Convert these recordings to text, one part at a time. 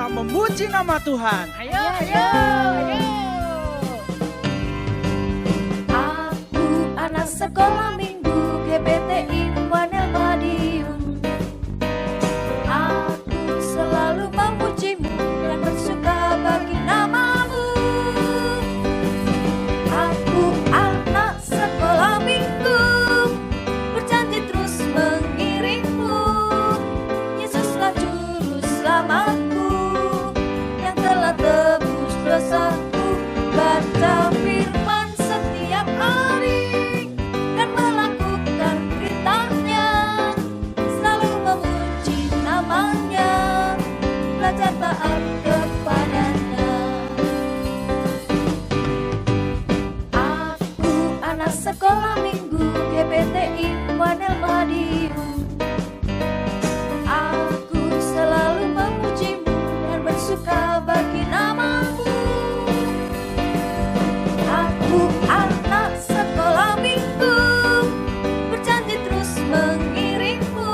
kita memuji nama Tuhan. Ayo, ayo, ayo. Aku anak sekolah minggu GBT Immanuel Madiun. Aku selalu memujimu dan bersuka bagi namamu. Aku anak sekolah minggu, berjanji terus mengiringmu. Yesuslah juru selamatku, yang telah tebus dosaku. Baca firman setiap hari dan melakukan perintahnya, selalu memuji namanya, belajar taat kepadanya. Aku anak sekolah minggu GBT Immanuel Madiun. Aku selalu memujimu dan bersuka bagi namamu. Aku anak sekolah minggu, berjanji terus mengiringmu.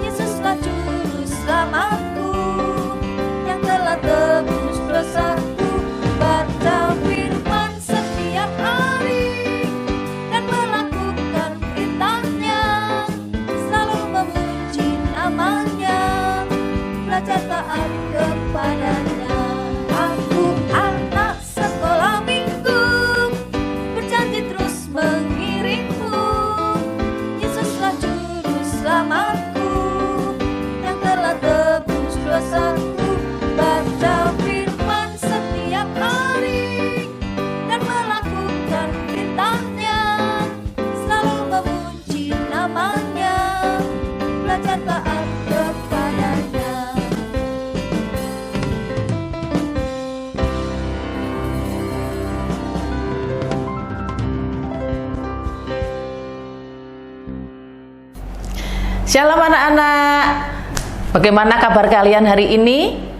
Yesuslah juru selamatku, yang telah tebus dosaku. Baca firman setiap hari dan melakukan perintahnya, selalu memuji namanya, belajar taat kepadanya. Aku anak sekolah minggu, berjanji terus mengiringmu. Yesuslah juru selamatku, yang telah tebus dosaku. Baca firman setiap hari dan melakukan perintahnya, selalu memuji namanya, belajar taat kepadanya. Shalom anak-anak, bagaimana kabar kalian hari ini?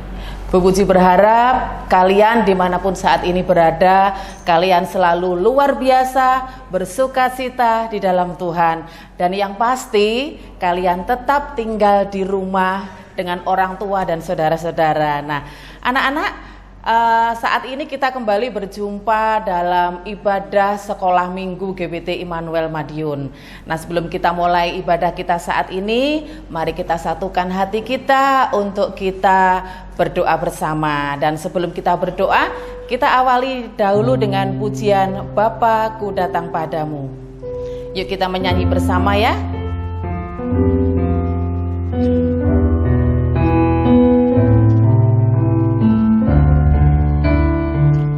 Bu Puji berharap kalian dimanapun saat ini berada, kalian selalu luar biasa, bersukacita di dalam Tuhan. Dan yang pasti, kalian tetap tinggal di rumah dengan orang tua dan saudara-saudara. Nah, anak-anak, saat ini kita kembali berjumpa dalam ibadah sekolah minggu GBT Immanuel Madiun. Nah, sebelum kita mulai ibadah kita saat ini, mari kita satukan hati kita untuk kita berdoa bersama. Dan sebelum kita berdoa, kita awali dahulu dengan pujian Bapa, Ku Datang Padamu. Yuk kita menyanyi bersama ya.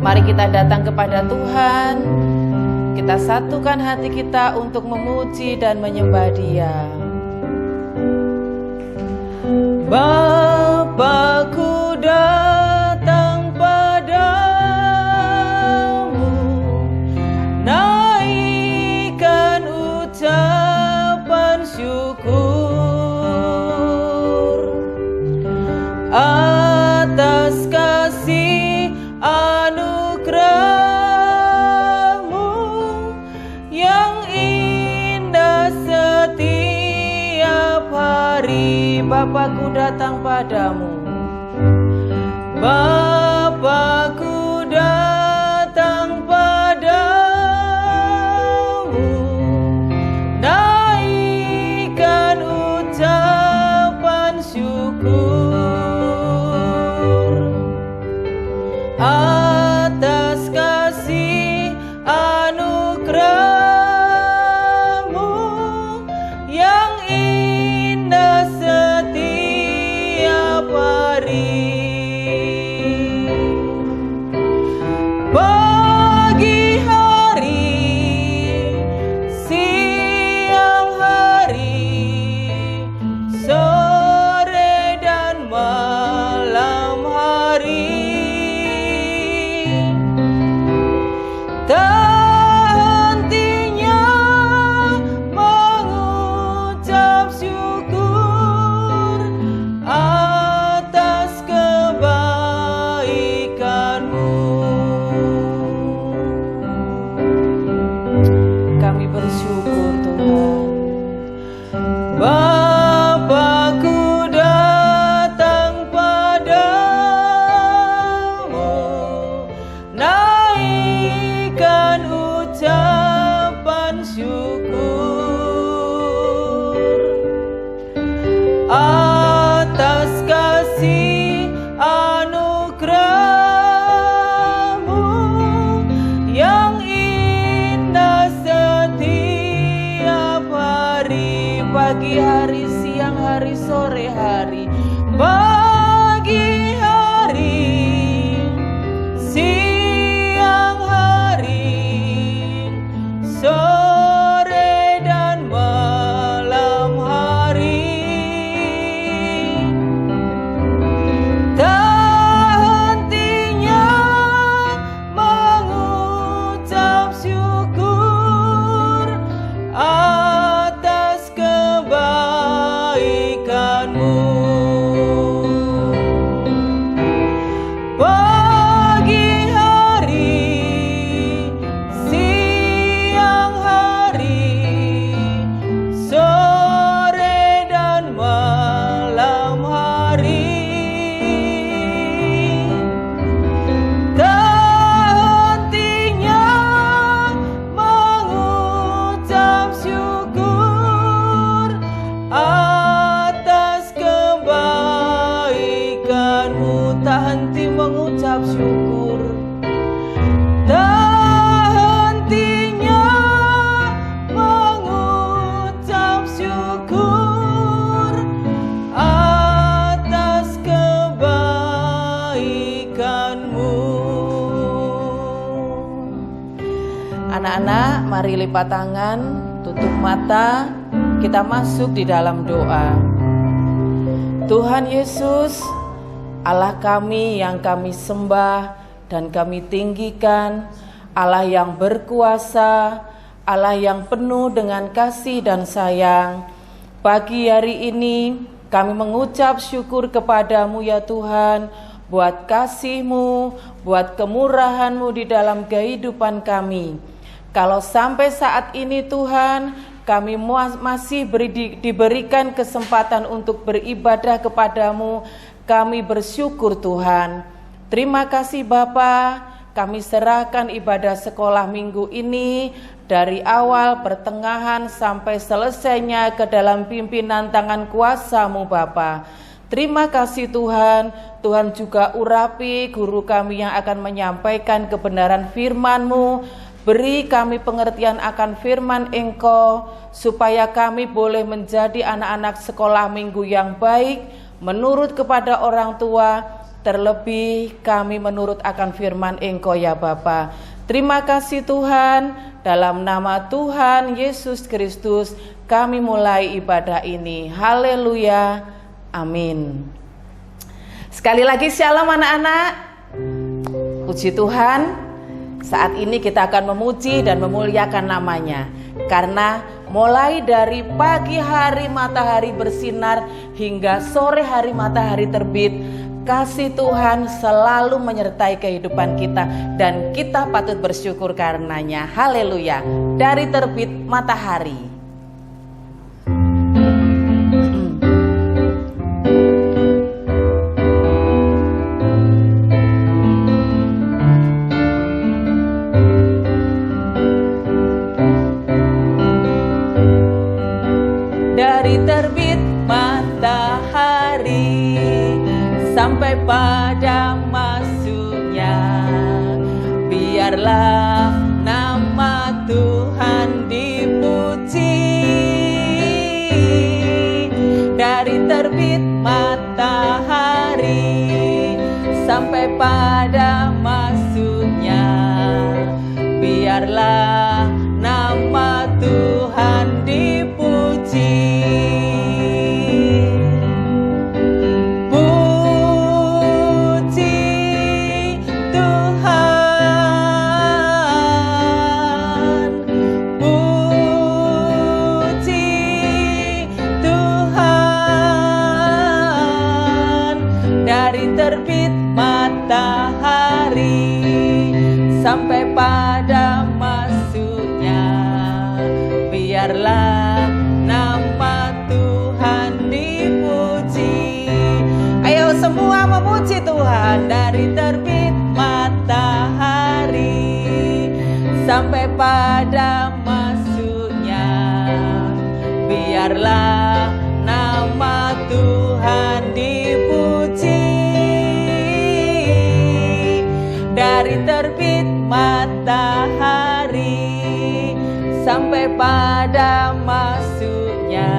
Mari kita datang kepada Tuhan. Kita satukan hati kita untuk memuji dan menyembah Dia. Bapa-Ku datang padamu, naikkan ucapan syukur atas kasih anugerah-Mu yang indah setiap hari. Bapa-Ku datang padamu, Bapa-Ku datang padamu, naikkan ucapan syukur atas kasih anugerah-Mu yang indah setiap hari. pagi hari, siang hari, sore hari, pagi hari, siang hari, sore dan malam hari. Tak hentinya mengucap syukur atas kebaikanmu. Pagi hari, siang hari, sore dan malam hari. Tak hentinya mengucap syukur atas kebaikanmu. Tak henti mengucap syukur. Tak hentinya mengucap syukur atas kebaikanmu. Anak-anak, mari lipat tangan, tutup mata, kita masuk di dalam doa. Tuhan Yesus, Allah kami yang kami sembah dan kami tinggikan, Allah yang berkuasa, Allah yang penuh dengan kasih dan sayang. Pagi hari ini kami mengucap syukur kepadamu ya Tuhan, buat kasih-Mu, buat kemurahan-Mu di dalam kehidupan kami. Kalau sampai saat ini Tuhan, kami masih diberikan kesempatan untuk beribadah kepadamu, kami bersyukur Tuhan. Terima kasih Bapa, kami serahkan ibadah sekolah minggu ini dari awal, pertengahan, sampai selesainya ke dalam pimpinan tangan kuasa-Mu Bapa. Terima kasih Tuhan, Tuhan juga urapi guru kami yang akan menyampaikan kebenaran firman-Mu. Beri kami pengertian akan firman Engkau, supaya kami boleh menjadi anak-anak sekolah minggu yang baik, menurut kepada orang tua, terlebih kami menurut akan firman Engkau ya Bapa. Terima kasih Tuhan, dalam nama Tuhan Yesus Kristus kami mulai ibadah ini. Haleluya, amin. Sekali lagi shalom anak-anak. Puji Tuhan, saat ini kita akan memuji dan memuliakan namanya. Karena mulai dari pagi hari matahari bersinar hingga sore hari matahari terbit, kasih Tuhan selalu menyertai kehidupan kita dan kita patut bersyukur karenanya. Haleluya. Dari terbit matahari. Dari terbit matahari sampai pada masuknya, biarlah nama Tuhan dipuji. Dari terbit matahari sampai pada masuknya, biarlah nama Tuhan dipuji. Terbit matahari sampai pada masuknya, biarlah nama Tuhan dipuji. Ayo semua memuji Tuhan. Dari terbit matahari sampai pada masuknya, biarlah nama Tuhan dipuji. Dari terbit matahari sampai pada masuknya,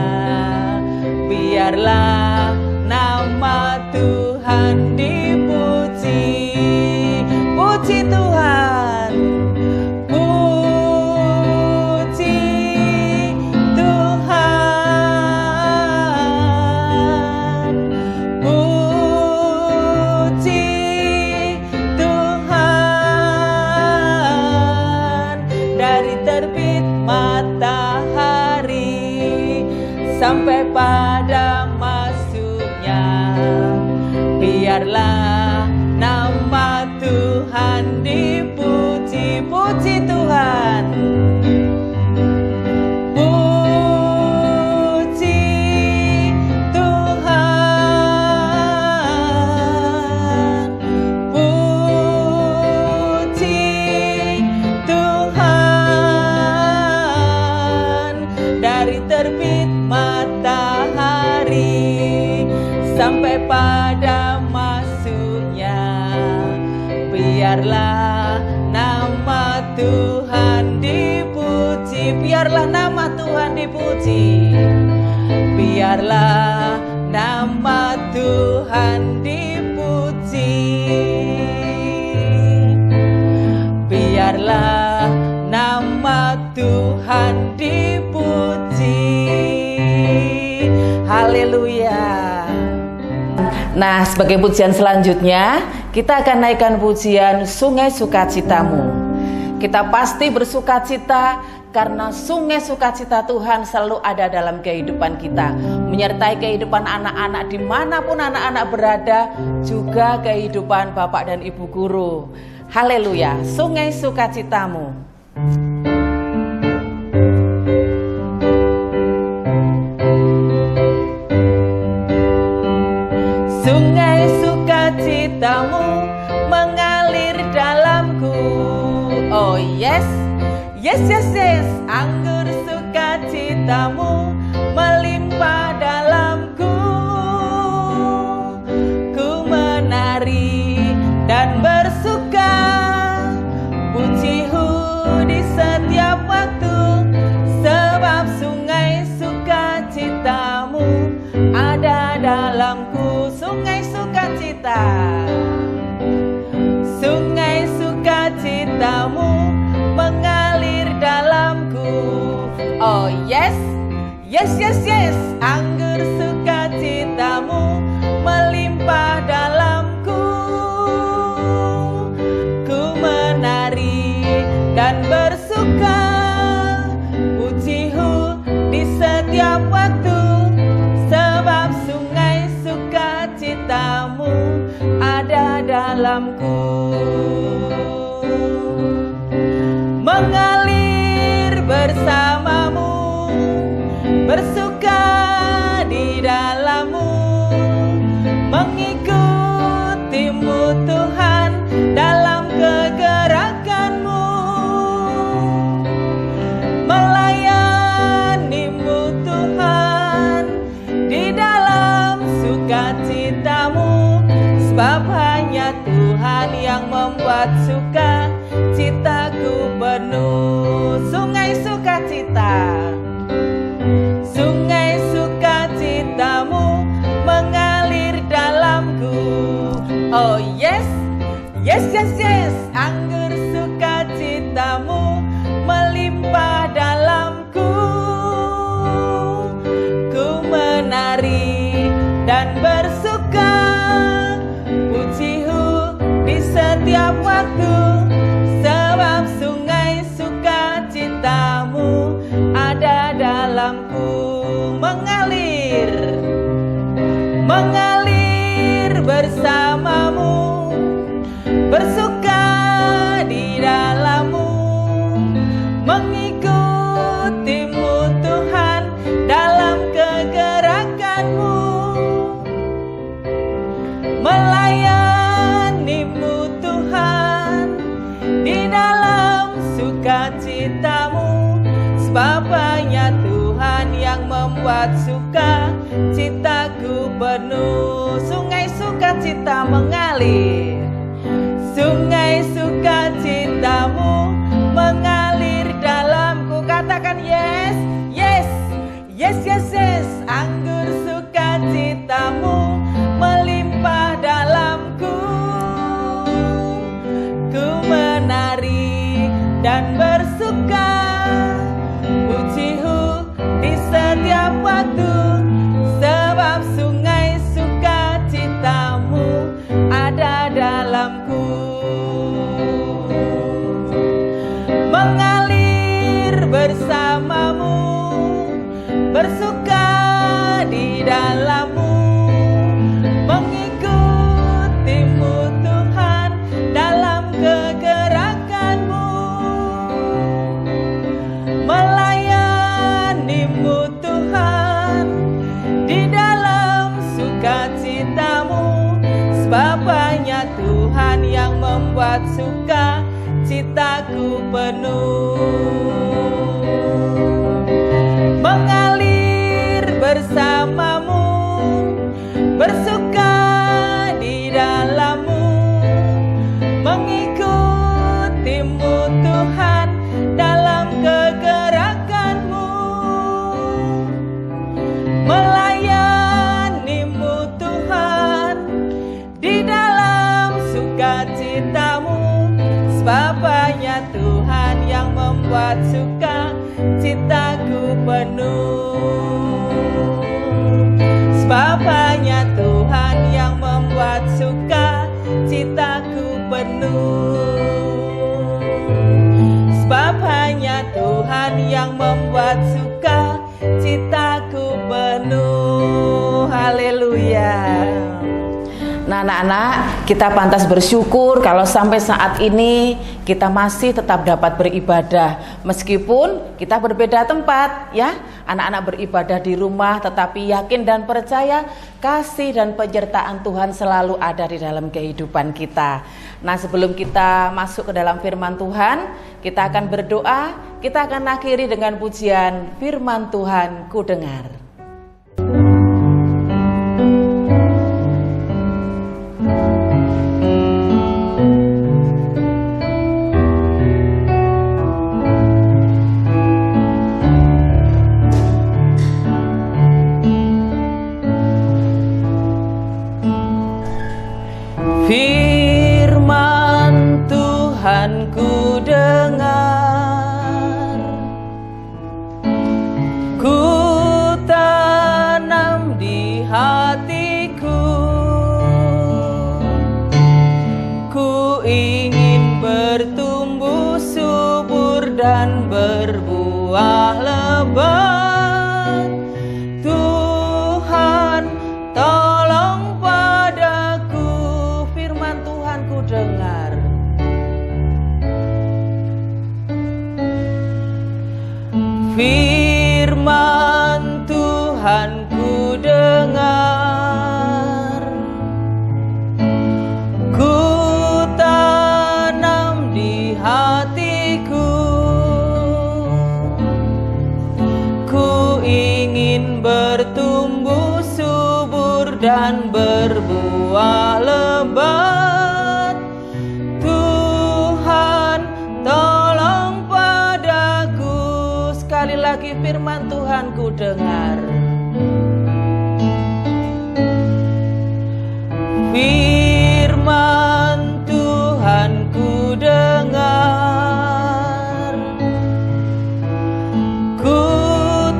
biarlah nama Tuhan dipuji. Puji Tuhan, puji Tuhan, puji Tuhan. Dari terbit matahari sampai pada masuknya, biarlah nama Tuhan dipuji. Puji Tuhan, puji Tuhan, puji Tuhan. Dari terbit matahari sampai pada masuknya, biarlah nama Tuhan dipuji. Biarlah nama Tuhan dipuji. Biarlah nama Tuhan dipuji. Biarlah nama Tuhan dipuji. Haleluya. Nah, sebagai pujian selanjutnya, kita akan naikkan pujian Sungai Sukacitamu. Kita pasti bersukacita karena sungai sukacita Tuhan selalu ada dalam kehidupan kita, menyertai kehidupan anak-anak dimanapun anak-anak berada, juga kehidupan Bapak dan Ibu guru. Haleluya, Sungai Sukacitamu. Sungai sukacitamu mengalir dalamku. Oh yes, yes, yes, yes. Anggur sukacitamu melimpah dalamku. Ku menari dan bersuka, pujihu di setiap waktu, sebab sungai sukacitamu ada dalamku. Sungai sukacita, sungai sukacitamu mengalir dalamku. Oh yes, yes, yes, yes. Anggur sukacitamu melimpah dalamku. Ku menari dan bersuka, pujihu di setiap waktu, sebab sungai sukacitamu ada dalamku. Mengalir bersamamu, bersuka di dalammu, mengikutimu Tuhan dalam kegerakanmu, melayanimu Tuhan di dalam sukacitamu, sebab hanya Tuhan yang membuat suka citaku penuh. Sungai sukacita, sungai sukacitamu mengalir dalamku. Oh yes, yes, yes, yes. Anggur sukacitamu melimpah dalamku. Ku menari dan bersuka, pujihu di setiap waktu, sebab sungai sukacitamu ada dalamku. Mengalir, mengalir bersamamu, bersuka di dalammu, mengikutimu Tuhan dalam kegerakanmu, melayanimu Tuhan di dalam sukacitamu, sebab hanya Tuhan yang membuat suka citaku penuh. Sungai sukacita mengalir, sungai sukacitamu mengalir dalamku. Katakan yes, yes, yes, yes, yes. Anggur sukacita bersamamu, bersuka di dalammu, mengikutimu Tuhan dalam kegerakanmu, melayanimu Tuhan di dalam sukacitamu, sebab hanya Tuhan yang membuat sukacitaku penuh. Mengalir bersamamu, bersuka di dalammu, mengikutimu Tuhan dalam kegerakanmu, melayanimu Tuhan di dalam sukacitamu, sebab hanya Tuhan yang membuat sukacitaku penuh. Sebab hanya Tuhan yang membuat sukacitaku penuh. Sebab hanya Tuhan yang membuat sukacitaku penuh. Haleluya. Nah anak-anak, kita pantas bersyukur kalau sampai saat ini kita masih tetap dapat beribadah. Meskipun kita berbeda tempat ya, anak-anak beribadah di rumah, tetapi yakin dan percaya kasih dan penyertaan Tuhan selalu ada di dalam kehidupan kita. Nah sebelum kita masuk ke dalam firman Tuhan, kita akan berdoa. Kita akan akhiri dengan pujian firman Tuhan ku dengar. Firman Tuhan ku dengar, ku tanam di hatiku, ku ingin bertumbuh subur dan berbuah lebat. Tuhan tolong padaku, firman Tuhan ku dengar. Firman Tuhan ku dengar, ku tanam di hatiku, ku ingin bertumbuh subur dan berbuah lebat. Tuhan tolong padaku, sekali lagi firman Tuhan ku dengar. Firman Tuhan ku dengar, ku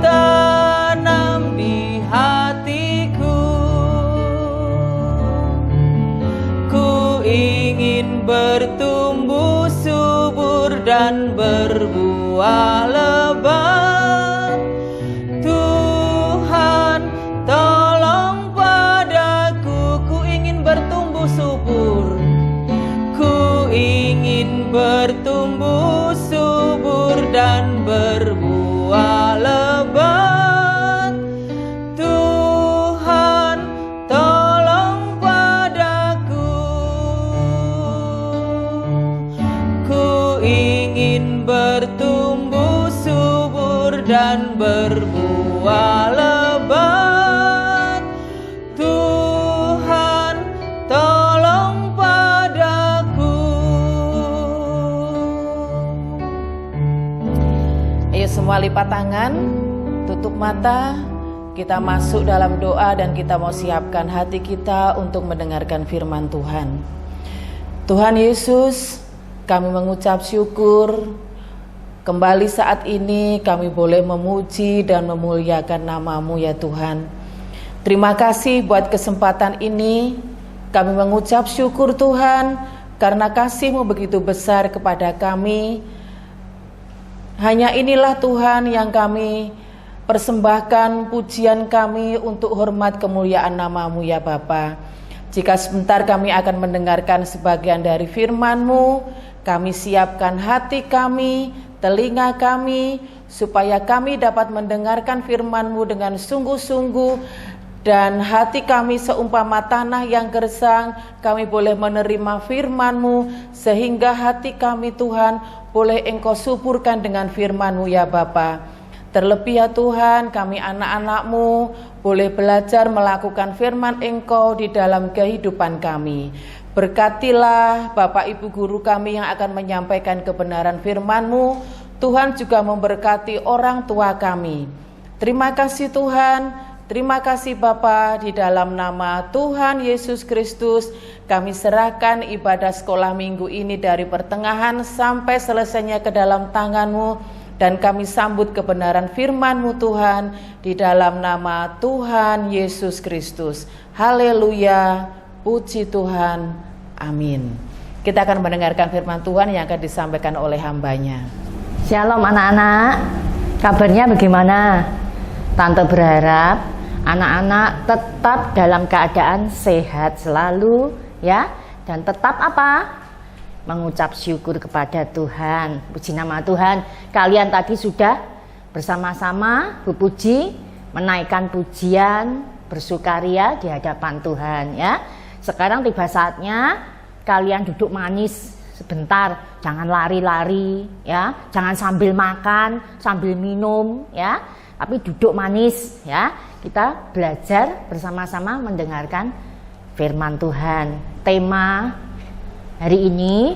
tanam di hatiku, ku ingin bertumbuh subur dan berbuah lebat. Tuhan tolong padaku, ku ingin bertumbuh subur, ku ingin bertumbuh subur dan berbuah lebat. Tuhan tolong padaku, ku ingin bertumbuh subur dan berbuah lebat. Tuhan tolong padaku. Ayo semua lipat tangan, tutup mata. Kita masuk dalam doa dan kita mau siapkan hati kita untuk mendengarkan firman Tuhan. Tuhan Yesus, kami mengucap syukur. Kembali saat ini kami boleh memuji dan memuliakan nama-Mu ya Tuhan. Terima kasih buat kesempatan ini. Kami mengucap syukur Tuhan, karena kasih-Mu begitu besar kepada kami. Hanya inilah Tuhan yang kami persembahkan pujian kami untuk hormat kemuliaan nama-Mu ya Bapa. Jika sebentar kami akan mendengarkan sebagian dari firman-Mu, kami siapkan hati kami, telinga kami, supaya kami dapat mendengarkan firman-Mu dengan sungguh-sungguh. Dan hati kami seumpama tanah yang gersang, kami boleh menerima firman-Mu, sehingga hati kami Tuhan boleh Engkau suburkan dengan firman-Mu ya Bapa. Terlebih ya Tuhan, kami anak-anak-Mu boleh belajar melakukan firman Engkau di dalam kehidupan kami. Berkatilah Bapak Ibu Guru kami yang akan menyampaikan kebenaran firman-Mu. Tuhan juga memberkati orang tua kami. Terima kasih Tuhan. Terima kasih Bapa, di dalam nama Tuhan Yesus Kristus kami serahkan ibadah sekolah minggu ini dari pertengahan sampai selesainya ke dalam tangan-Mu, dan kami sambut kebenaran firman-Mu Tuhan di dalam nama Tuhan Yesus Kristus. Haleluya, puji Tuhan, amin. Kita akan mendengarkan firman Tuhan yang akan disampaikan oleh hamba-Nya. Shalom anak-anak, kabarnya bagaimana? Tante berharap anak-anak tetap dalam keadaan sehat selalu ya, dan tetap apa? Mengucap syukur kepada Tuhan. Puji nama Tuhan. Kalian tadi sudah bersama-sama Bu Puji menaikkan pujian bersukaria di hadapan Tuhan ya. Sekarang tiba saatnya kalian duduk manis sebentar, jangan lari-lari ya, jangan sambil makan, sambil minum ya, tapi duduk manis ya. Kita belajar bersama-sama mendengarkan firman Tuhan. Tema hari ini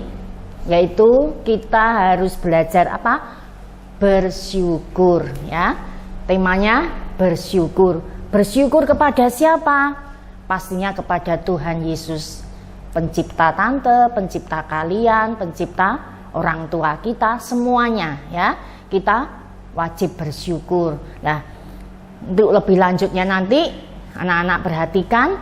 yaitu kita harus belajar apa? Bersyukur ya. Temanya bersyukur. Bersyukur kepada siapa? Pastinya kepada Tuhan Yesus, pencipta tante, pencipta kalian, pencipta orang tua kita, semuanya ya. Kita wajib bersyukur. Nah, untuk lebih lanjutnya nanti anak-anak perhatikan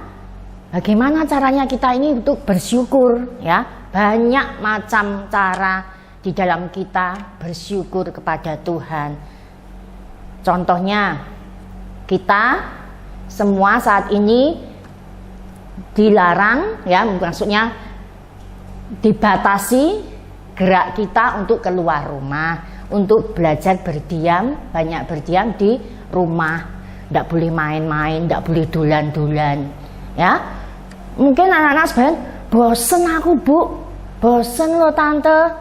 bagaimana caranya kita ini untuk bersyukur ya. Banyak macam cara di dalam kita bersyukur kepada Tuhan. Contohnya, kita semua saat ini dilarang ya, maksudnya dibatasi gerak kita untuk keluar rumah, untuk belajar berdiam, banyak berdiam di rumah, tidak boleh main-main, tidak boleh dolan-dolan ya. Mungkin anak-anak sebenarnya bosen aku Bu, bosen loh tante,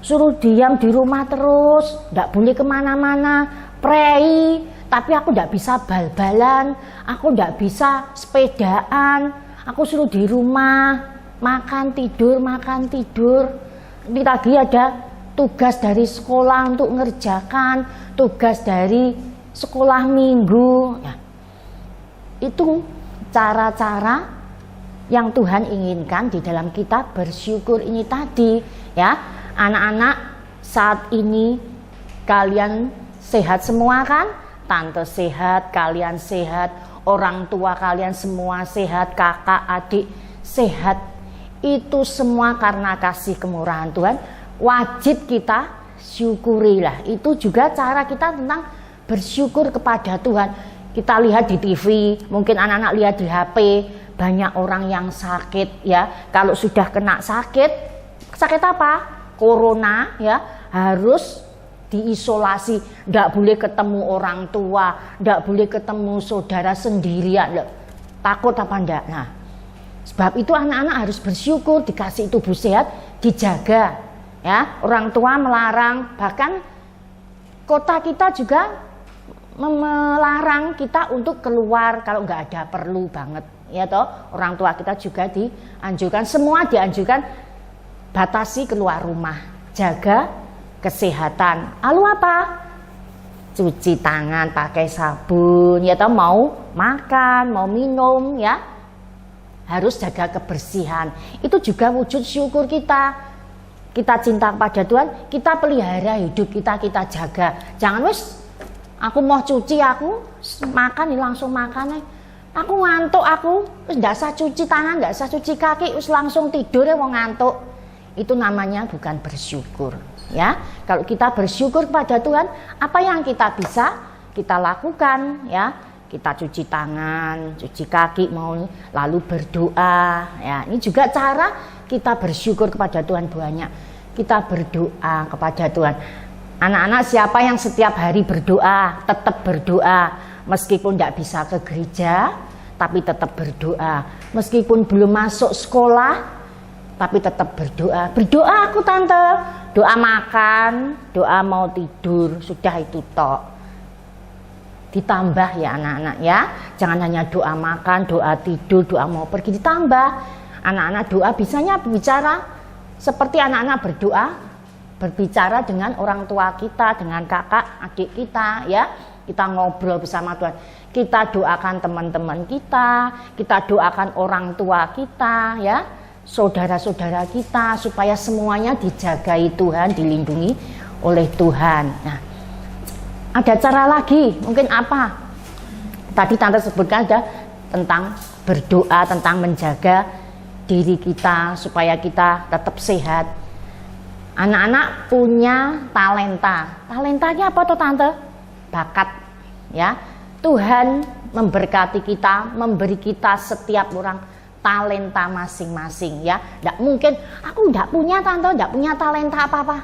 suruh diam di rumah terus, tidak boleh kemana-mana, prei, tapi aku tidak bisa bal-balan, aku tidak bisa sepedaan, aku suruh di rumah, makan tidur. Nanti lagi ada tugas dari sekolah untuk mengerjakan, tugas dari sekolah minggu. Nah, itu cara-cara yang Tuhan inginkan di dalam kita bersyukur ini tadi ya. Anak-anak saat ini kalian sehat semua kan? Tante sehat, kalian sehat, orang tua kalian semua sehat, kakak, adik sehat. Itu semua karena kasih kemurahan Tuhan. Wajib kita syukurilah. Itu juga cara kita tentang bersyukur kepada Tuhan. Kita lihat di TV, mungkin anak-anak lihat di HP, banyak orang yang sakit ya. Kalau sudah kena sakit apa? Corona ya, harus diisolasi, tidak boleh ketemu orang tua, tidak boleh ketemu saudara sendirian. Takut apa enggak? Nah, sebab itu anak-anak harus bersyukur dikasih tubuh sehat, dijaga ya. Orang tua melarang, bahkan kota kita juga melarang kita untuk keluar kalau nggak ada perlu banget ya toh. Orang tua kita juga dianjurkan, semua dianjurkan batasi keluar rumah, jaga kesehatan. Lalu apa? Cuci tangan pakai sabun ya toh, mau makan, mau minum ya, harus jaga kebersihan. Itu juga wujud syukur kita. Kita cinta kepada Tuhan, kita pelihara hidup kita jaga. Jangan wis aku mau cuci, aku makan langsung makan. Aku ngantuk, aku nggak usah cuci tangan, nggak usah cuci kaki, langsung tidur ya mau ngantuk. Itu namanya bukan bersyukur. ya. Kalau kita bersyukur kepada Tuhan, apa yang kita bisa kita lakukan, ya. Kita cuci tangan, cuci kaki, mau lalu berdoa, ya. Ini juga cara kita bersyukur kepada Tuhan banyak. Kita berdoa kepada Tuhan. Anak-anak siapa yang setiap hari berdoa, tetap berdoa, meskipun tidak bisa ke gereja, tapi tetap berdoa. Meskipun belum masuk sekolah, tapi tetap berdoa. Berdoa aku tante, doa makan, doa mau tidur, sudah itu tok. Ditambah ya anak-anak ya, jangan hanya doa makan, doa tidur, doa mau pergi, ditambah. Anak-anak doa bisanya bicara seperti anak-anak berdoa, berbicara dengan orang tua kita, dengan kakak, adik kita ya. Kita ngobrol bersama Tuhan. Kita doakan teman-teman kita doakan orang tua kita ya, saudara-saudara kita, supaya semuanya dijagai Tuhan, dilindungi oleh Tuhan. Nah, ada cara lagi, mungkin apa? Tadi tante sebutkan ada tentang berdoa, tentang menjaga diri kita supaya kita tetap sehat. Anak-anak punya talenta. Talentanya apa tuh tante? Bakat, ya. Tuhan memberkati kita, memberi kita setiap orang talenta masing-masing, ya. Tidak mungkin aku tidak punya tante, tidak punya talenta apa-apa.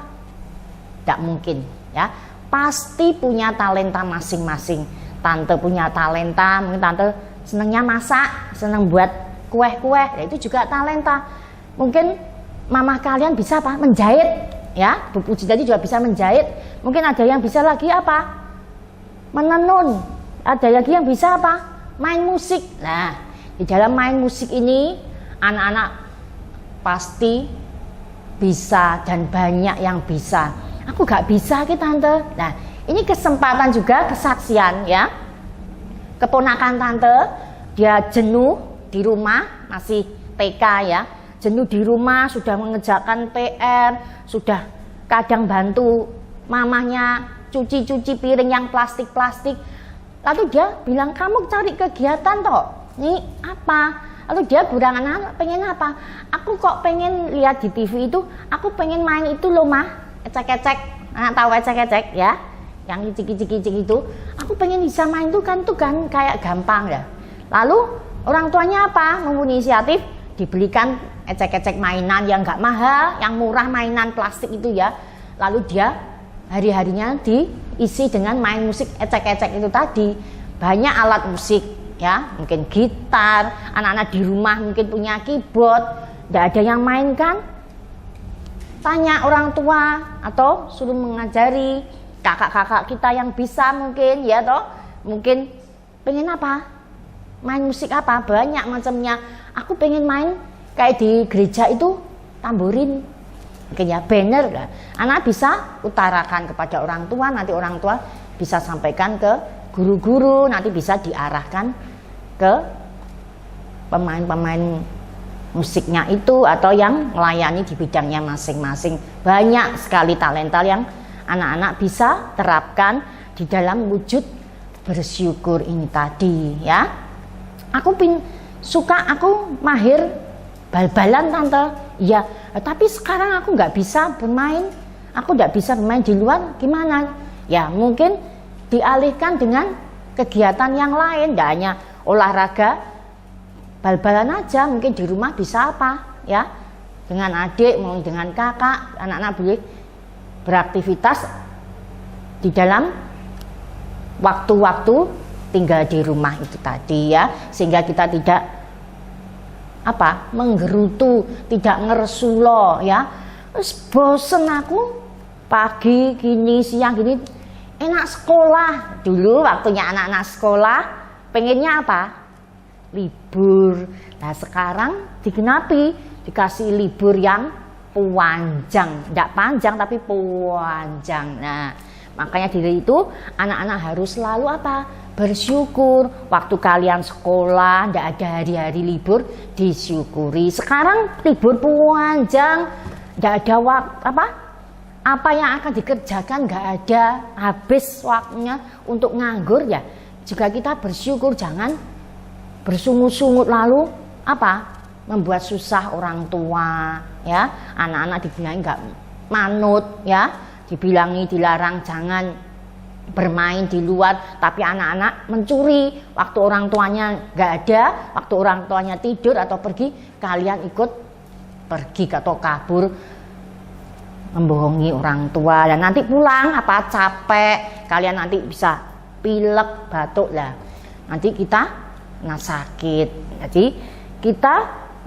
Tidak mungkin, ya. Pasti punya talenta masing-masing. Tante punya talenta, mungkin tante senangnya masak, senang buat kue-kue, ya itu juga talenta. Mungkin mama kalian bisa apa? Menjahit, ya. Bu Puji tadi juga bisa menjahit. Mungkin ada yang bisa lagi apa? Menenun. Ada lagi yang bisa apa? Main musik. Nah, di dalam main musik ini anak-anak pasti bisa dan banyak yang bisa. Aku gak bisa gitu tante. Nah, ini kesempatan juga kesaksian ya. Keponakan tante, dia jenuh di rumah, masih TK ya. Jenuh di rumah, sudah mengerjakan PR, sudah kadang bantu mamahnya cuci-cuci piring yang plastik-plastik. Lalu dia bilang, kamu cari kegiatan toh. Ini apa? Lalu dia bilang, anak pengen apa? Aku kok pengen lihat di TV itu, aku pengen main itu loh mah. Ecek-ecek, anak tahu ecek-ecek ya, yang icik-icik itu, aku pengen bisa main tuh kan kayak gampang ya. Lalu orang tuanya apa? Mempunyai inisiatif, dibelikan ecek-ecek mainan yang nggak mahal, yang murah, mainan plastik itu ya. Lalu dia hari-harinya diisi dengan main musik ecek-ecek itu tadi. Banyak alat musik ya, mungkin gitar, anak-anak di rumah mungkin punya keyboard, nggak ada yang main kan? Tanya orang tua atau suruh mengajari kakak-kakak kita yang bisa mungkin ya toh, mungkin pengen apa, main musik apa, banyak macamnya. Aku pengen main kayak di gereja itu tamborin, mungkin ya banner lah. Anak bisa utarakan kepada orang tua, nanti orang tua bisa sampaikan ke guru-guru, nanti bisa diarahkan ke pemain-pemain musiknya itu atau yang melayani di bidangnya masing-masing. Banyak sekali talenta yang anak-anak bisa terapkan di dalam wujud bersyukur ini tadi ya. Aku aku mahir bal-balan tante ya, tapi sekarang aku nggak bisa bermain, aku nggak bisa bermain di luar, gimana ya? Mungkin dialihkan dengan kegiatan yang lain, tidak hanya olahraga bal-balan aja, mungkin di rumah bisa apa ya, dengan adik mau dengan kakak, anak-anak boleh beraktivitas di dalam waktu-waktu tinggal di rumah itu tadi ya, sehingga kita tidak apa menggerutu, tidak ngeresulo ya. Terus bosen aku pagi gini, siang gini, enak sekolah. Dulu waktunya anak-anak sekolah pengennya apa? Libur. Nah sekarang digenapi, dikasih libur yang panjang, tidak panjang tapi panjang. Nah makanya dari itu anak-anak harus selalu apa? Bersyukur. Waktu kalian sekolah tidak ada hari-hari libur, disyukuri. Sekarang libur panjang, tidak ada waktu apa yang akan dikerjakan, nggak ada, habis waktunya untuk nganggur ya. Jika kita bersyukur, jangan bersungut-sungut lalu apa membuat susah orang tua ya. Anak-anak dibilangin nggak manut ya, dibilangi dilarang jangan bermain di luar, tapi anak-anak mencuri waktu orang tuanya nggak ada, waktu orang tuanya tidur atau pergi, kalian ikut pergi atau kabur membohongi orang tua, dan nanti pulang apa capek, kalian nanti bisa pilek, batuk lah, nanti kita sakit. Jadi kita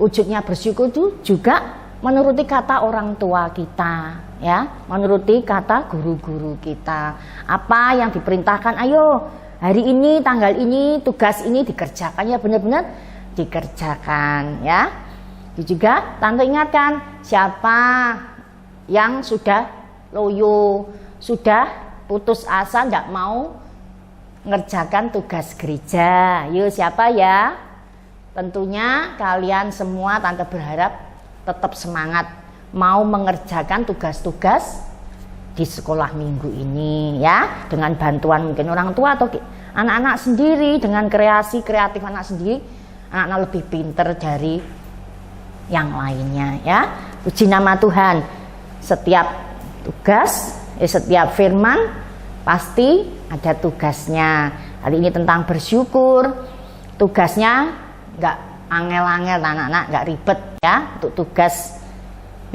wujudnya bersyukur itu juga menuruti kata orang tua kita, ya, menuruti kata guru-guru kita. Apa yang diperintahkan, ayo hari ini, tanggal ini, tugas ini dikerjakan, ya benar-benar dikerjakan, ya. Itu juga tante ingatkan, siapa yang sudah loyo, sudah putus asa, tidak mau ngerjakan tugas gereja, yuk siapa ya? Tentunya kalian semua, tante berharap tetap semangat mau mengerjakan tugas-tugas di sekolah minggu ini ya, dengan bantuan mungkin orang tua atau anak-anak sendiri, dengan kreatif anak sendiri, anak-anak lebih pinter dari yang lainnya ya. Puji nama Tuhan. Setiap tugas, setiap firman pasti ada tugasnya. Hari ini tentang bersyukur, tugasnya nggak angel-angel anak-anak, nggak ribet ya. Untuk tugas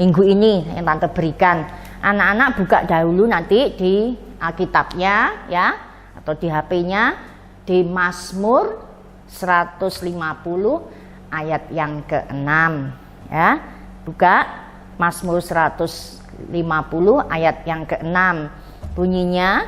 minggu ini yang tante berikan, anak-anak buka dahulu nanti di Alkitabnya ya, atau di HP-nya, di Mazmur 150 ayat yang ke-6 ya. Buka Mazmur 150 ayat yang ke-6, bunyinya,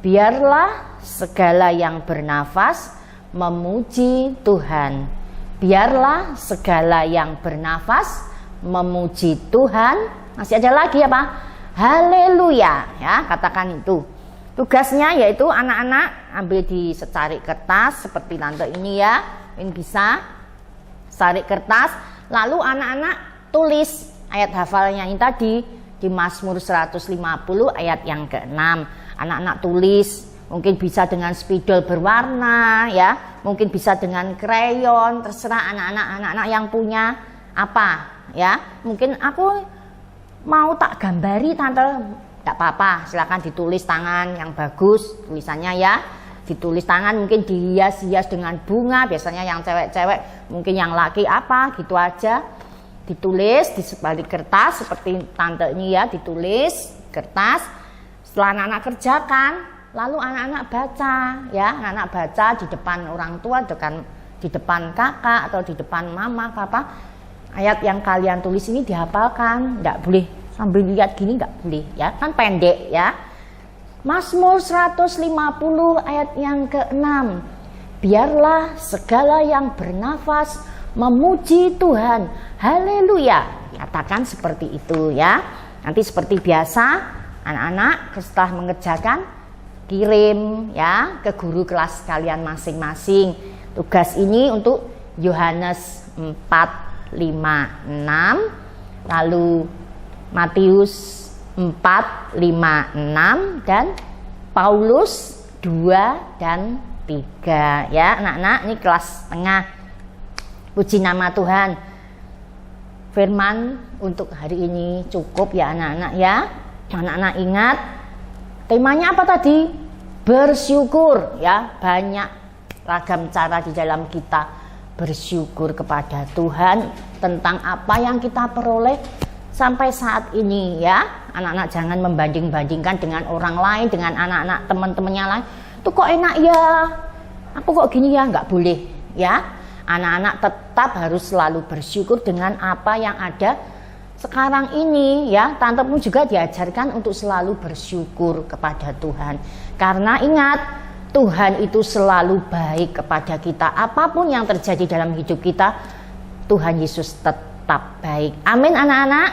biarlah segala yang bernafas memuji Tuhan. Biarlah segala yang bernafas memuji Tuhan. Masih ada lagi apa? Haleluya ya, katakan itu. Tugasnya yaitu anak-anak ambil di secari kertas seperti tante ini ya. Ini bisa secari kertas, lalu anak-anak tulis ayat hafalnya ini tadi di Mazmur 150 ayat yang ke-6. Anak-anak tulis, mungkin bisa dengan spidol berwarna ya, mungkin bisa dengan krayon, terserah anak-anak yang punya apa ya. Mungkin aku mau tak gambari tante, tidak apa-apa, silakan ditulis tangan yang bagus tulisannya ya, ditulis tangan, mungkin dihias-hias dengan bunga, biasanya yang cewek-cewek, mungkin yang laki apa gitu aja, ditulis di sebalik kertas seperti tante ini ya, ditulis kertas. Setelah anak-anak kerjakan, lalu anak-anak baca ya, anak-anak baca di depan orang tua, di depan kakak atau di depan mama, papa. Ayat yang kalian tulis ini dihafalkan, enggak boleh sambil lihat gini, enggak boleh ya, kan pendek ya. Mazmur 150 ayat yang ke-6. Biarlah segala yang bernafas memuji Tuhan. Haleluya. Katakan seperti itu ya. Nanti seperti biasa, anak-anak setelah mengerjakan kirim ya ke guru kelas kalian masing-masing. Tugas ini untuk Yohanes 4:5-6, lalu Matius 4:5-6, dan Paulus 2 dan 3 ya anak-anak. Ini kelas tengah. Puji nama Tuhan. Firman untuk hari ini cukup ya anak-anak ya. Anak-anak ingat temanya apa tadi? Bersyukur ya. Banyak ragam cara di dalam kita bersyukur kepada Tuhan tentang apa yang kita peroleh sampai saat ini ya. Anak-anak jangan membanding-bandingkan dengan orang lain, dengan anak-anak teman-temannya lain. Tuh kok enak ya, aku kok gini ya, nggak boleh ya. Anak-anak tetap harus selalu bersyukur dengan apa yang ada sekarang ini ya. Tantemu juga diajarkan untuk selalu bersyukur kepada Tuhan. Karena ingat, Tuhan itu selalu baik kepada kita. Apapun yang terjadi dalam hidup kita, Tuhan Yesus tetap baik. Amin anak-anak.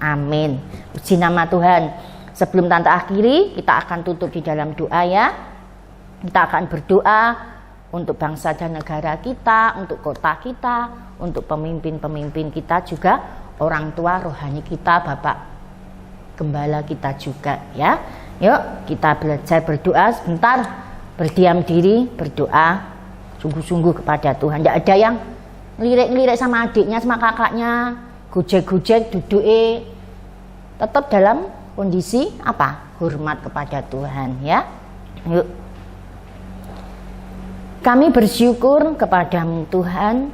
Amin. Puji nama Tuhan. Sebelum tante akhiri, kita akan tutup di dalam doa ya. Kita akan berdoa untuk bangsa dan negara kita, untuk kota kita, untuk pemimpin-pemimpin kita juga, orang tua rohani kita, Bapak Gembala kita juga ya. Yuk kita belajar berdoa sebentar. Berdiam diri, berdoa sungguh-sungguh kepada Tuhan. Tidak ada yang ngelirik-ngelirik sama adiknya, sama kakaknya, gojek-gojek, duduk tetap dalam kondisi apa? Hormat kepada Tuhan ya. Yuk. Kami bersyukur kepadamu Tuhan,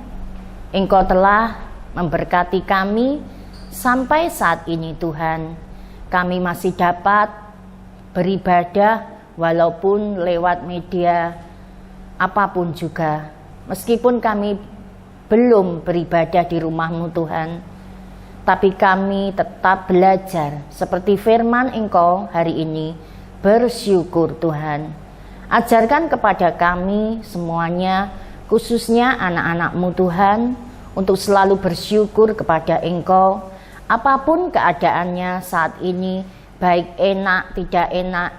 Engkau telah memberkati kami sampai saat ini Tuhan. Kami masih dapat beribadah walaupun lewat media apapun juga. Meskipun kami belum beribadah di rumah-Mu Tuhan, tapi kami tetap belajar seperti firman Engkau hari ini, bersyukur Tuhan. Ajarkan kepada kami semuanya, khususnya anak-anak-Mu Tuhan, untuk selalu bersyukur kepada Engkau, apapun keadaannya saat ini, baik enak, tidak enak,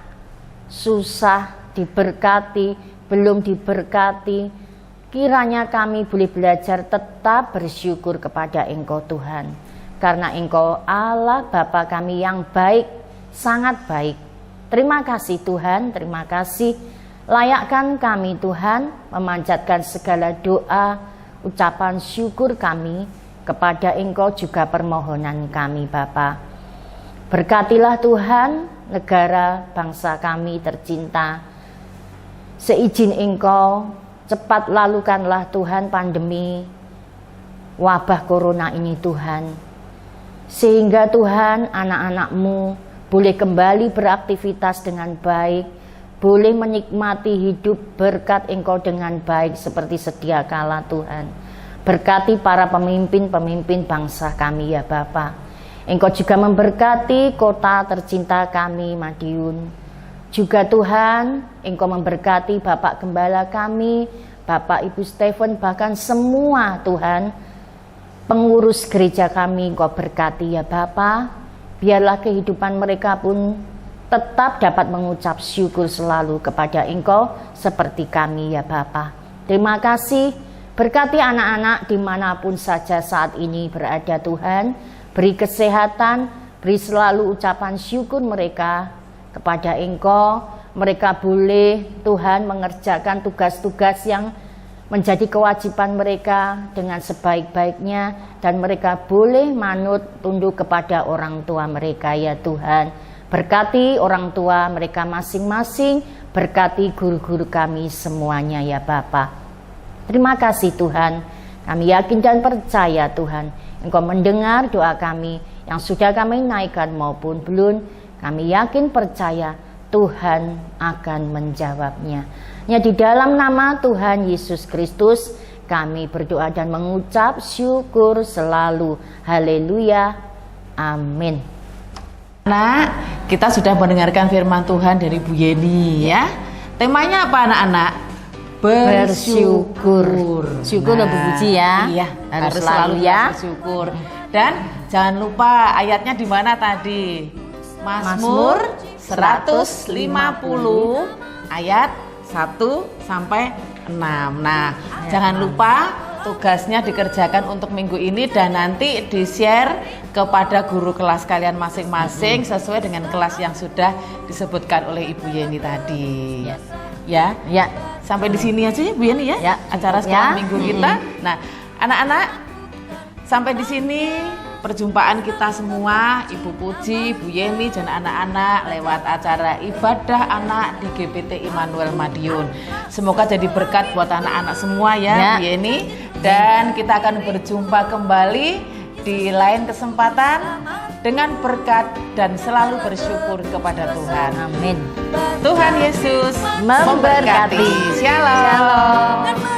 susah, diberkati, belum diberkati. Kiranya kami boleh belajar tetap bersyukur kepada Engkau Tuhan. Karena Engkau Allah Bapa kami yang baik, sangat baik. Terima kasih Tuhan, terima kasih. Layakkan kami Tuhan memanjatkan segala doa, ucapan syukur kami kepada Engkau juga permohonan kami Bapa. Berkatilah Tuhan negara bangsa kami tercinta. Seizin Engkau, cepat lalukanlah Tuhan pandemi wabah corona ini Tuhan. Sehingga Tuhan anak-anak-Mu boleh kembali beraktivitas dengan baik, boleh menikmati hidup berkat Engkau dengan baik seperti sedia kala Tuhan. Berkati para pemimpin-pemimpin bangsa kami ya Bapa. Engkau juga memberkati kota tercinta kami Madiun. Juga Tuhan, Engkau memberkati Bapak Gembala kami, Bapak Ibu Stephen, bahkan semua Tuhan, pengurus gereja kami Engkau berkati ya Bapa. Biarlah kehidupan mereka pun tetap dapat mengucap syukur selalu kepada Engkau seperti kami ya Bapa. Terima kasih, berkati anak-anak dimanapun saja saat ini berada Tuhan. Beri kesehatan, beri selalu ucapan syukur mereka kepada Engkau. Mereka boleh Tuhan mengerjakan tugas-tugas yang menjadi kewajiban mereka dengan sebaik-baiknya, dan mereka boleh manut tunduk kepada orang tua mereka ya Tuhan. Berkati orang tua mereka masing-masing, berkati guru-guru kami semuanya ya Bapa. Terima kasih Tuhan, kami yakin dan percaya Tuhan, Engkau mendengar doa kami yang sudah kami naikkan maupun belum. Kami yakin percaya Tuhan akan menjawabnya. Ya, di dalam nama Tuhan Yesus Kristus kami berdoa dan mengucap syukur selalu. Haleluya. Amin. Nah, kita sudah mendengarkan firman Tuhan dari Bu Yeni ya. Temanya apa anak-anak? Bersyukur. Syukur loh Bu Puji ya. Iya, harus selalu ya bersyukur. Dan jangan lupa ayatnya di mana tadi? Mazmur 150 ayat 1 sampai 6. Nah, jangan lupa tugasnya dikerjakan untuk minggu ini dan nanti di-share kepada guru kelas kalian masing-masing sesuai dengan kelas yang sudah disebutkan oleh Ibu Yeni tadi. Ya. Sampai di sini aja ya Bu Yeni ya. Acara sekolah minggu kita. Nah, anak-anak, sampai di sini perjumpaan kita semua, Ibu Puji, Bu Yeni, dan anak-anak lewat acara ibadah anak di GPT Immanuel Madiun. Semoga jadi berkat buat anak-anak semua ya Bu Yeni. Dan kita akan berjumpa kembali di lain kesempatan dengan berkat dan selalu bersyukur kepada Tuhan. Amin. Tuhan Yesus Memberkati. Shalom.